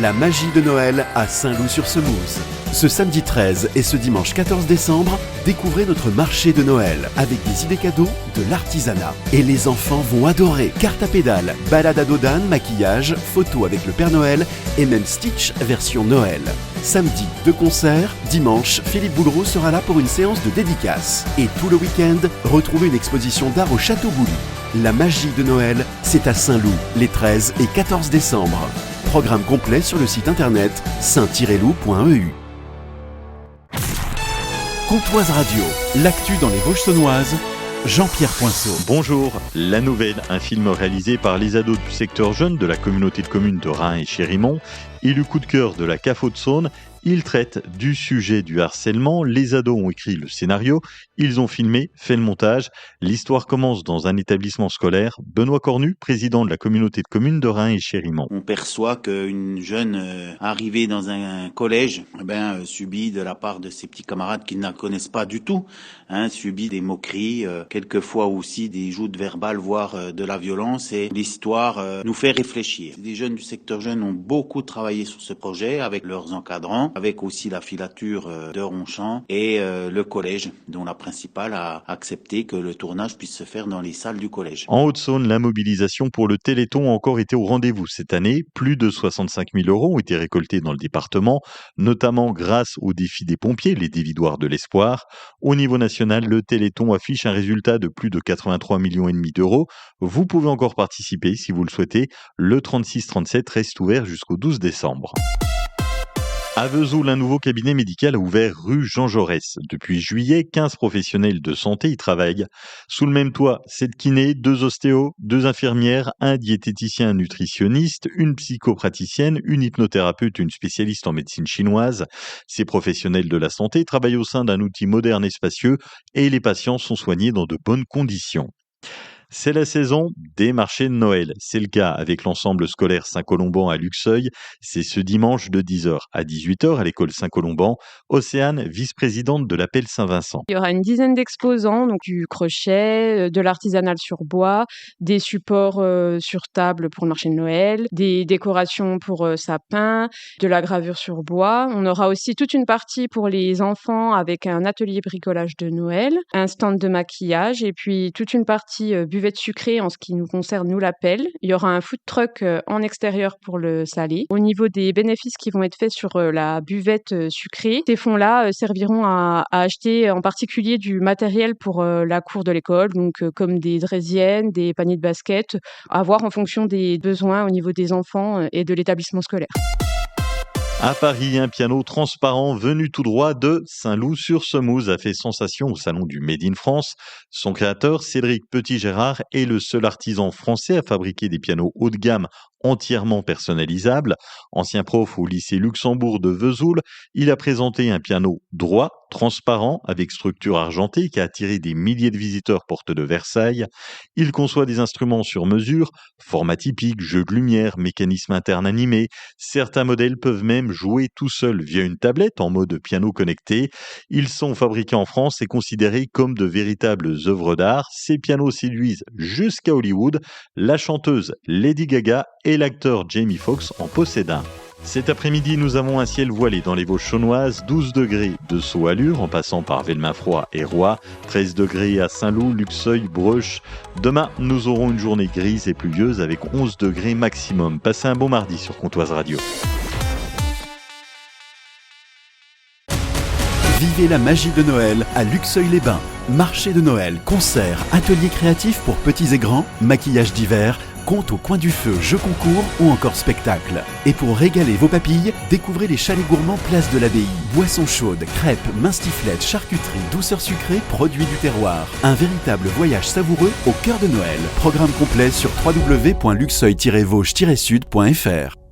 La magie de Noël à Saint-Loup-sur-Semouse. Ce samedi 13 et ce dimanche 14 décembre, découvrez notre marché de Noël avec des idées cadeaux, de l'artisanat. Et les enfants vont adorer. Carte à pédales, balade à dos d'âne, maquillage, photos avec le Père Noël et même Stitch version Noël. Samedi, 2 concerts. Dimanche, Philippe Boulreau sera là pour une séance de dédicace. Et tout le week-end, retrouvez une exposition d'art au Château Bouli. La magie de Noël, c'est à Saint-Loup, les 13 et 14 décembre. Programme complet sur le site internet saint-loup.eu. Comtoise Radio, l'actu dans les Vosges-Saunoises, Jean-Pierre Poinceau. Bonjour, La Nouvelle, un film réalisé par les ados du secteur jeune de la communauté de communes de Reims et Chérimont, et le coup de cœur de la CAF Haute-Saône. Il traite du sujet du harcèlement. Les ados ont écrit le scénario, ils ont filmé, fait le montage. L'histoire commence dans un établissement scolaire. Benoît Cornu, président de la communauté de communes de Reims et Chérimont. On perçoit qu'une jeune arrivée dans un collège subit de la part de ses petits camarades qui ne la connaissent pas du tout, subit des moqueries, quelquefois aussi des joutes verbales, voire de la violence. Et l'histoire nous fait réfléchir. Les jeunes du secteur jeune ont beaucoup travaillé sur ce projet avec leurs encadrants, avec aussi la filature de Ronchamp et le collège, dont la principale a accepté que le tournage puisse se faire dans les salles du collège. En Haute-Saône, la mobilisation pour le Téléthon a encore été au rendez-vous cette année. Plus de 65 000 € ont été récoltés dans le département, notamment grâce au défi des pompiers, les dévidoirs de l'espoir. Au niveau national, le Téléthon affiche un résultat de plus de 83,5 millions d'euros. Vous pouvez encore participer si vous le souhaitez. Le 36-37 reste ouvert jusqu'au 12 décembre. À Vesoul, un nouveau cabinet médical a ouvert rue Jean Jaurès. Depuis juillet, 15 professionnels de santé y travaillent. Sous le même toit, 7 kinés, 2 ostéos, 2 infirmières, un diététicien nutritionniste, une psychopraticienne, une hypnothérapeute, une spécialiste en médecine chinoise. Ces professionnels de la santé travaillent au sein d'un outil moderne et spacieux et les patients sont soignés dans de bonnes conditions. C'est la saison des marchés de Noël. C'est le cas avec l'ensemble scolaire Saint-Colomban à Luxeuil. C'est ce dimanche de 10h à 18h à l'école Saint-Colomban. Océane, vice-présidente de l'appel Saint-Vincent. Il y aura une dizaine d'exposants, donc du crochet, de l'artisanal sur bois, des supports sur table pour le marché de Noël, des décorations pour sapin, de la gravure sur bois. On aura aussi toute une partie pour les enfants avec un atelier bricolage de Noël, un stand de maquillage et puis toute une partie buvette sucrée en ce qui nous concerne, nous l'appelle. Il y aura un food truck en extérieur pour le salé. Au niveau des bénéfices qui vont être faits sur la buvette sucrée, ces fonds-là serviront à acheter en particulier du matériel pour la cour de l'école, donc comme des draisiennes, des paniers de basket, à voir en fonction des besoins au niveau des enfants et de l'établissement scolaire. À Paris, un piano transparent venu tout droit de Saint-Loup-sur-Semouse a fait sensation au salon du Made in France. Son créateur, Cédric Petit-Gérard, est le seul artisan français à fabriquer des pianos haut de gamme entièrement personnalisables. Ancien prof au lycée Luxembourg de Vesoul, il a présenté un piano droit, transparent, avec structure argentée qui a attiré des milliers de visiteurs porte de Versailles. Il conçoit des instruments sur mesure, format typique, jeu de lumière, mécanisme interne animé. Certains modèles peuvent même jouer tout seuls via une tablette en mode piano connecté. Ils sont fabriqués en France et considérés comme de véritables œuvres d'art. Ces pianos séduisent jusqu'à Hollywood. La chanteuse Lady Gaga et l'acteur Jamie Foxx en possèdent un. Cet après-midi, nous avons un ciel voilé dans les Vosges-Saunoises, 12 degrés de Sault-Allure en passant par Velmafroy et Roy, 13 degrés à Saint-Loup, Luxeuil, Breuch. Demain, nous aurons une journée grise et pluvieuse avec 11 degrés maximum. Passez un bon mardi sur Comtoise Radio. Vivez la magie de Noël à Luxeuil-les-Bains. Marché de Noël, concerts, ateliers créatifs pour petits et grands, maquillage d'hiver, contes au coin du feu, jeux concours ou encore spectacles. Et pour régaler vos papilles, découvrez les chalets gourmands Place de l'Abbaye. Boissons chaudes, crêpes, mince-tiflettes, charcuterie, douceurs sucrées, produits du terroir. Un véritable voyage savoureux au cœur de Noël. Programme complet sur www.luxeuil-vosges-sud.fr.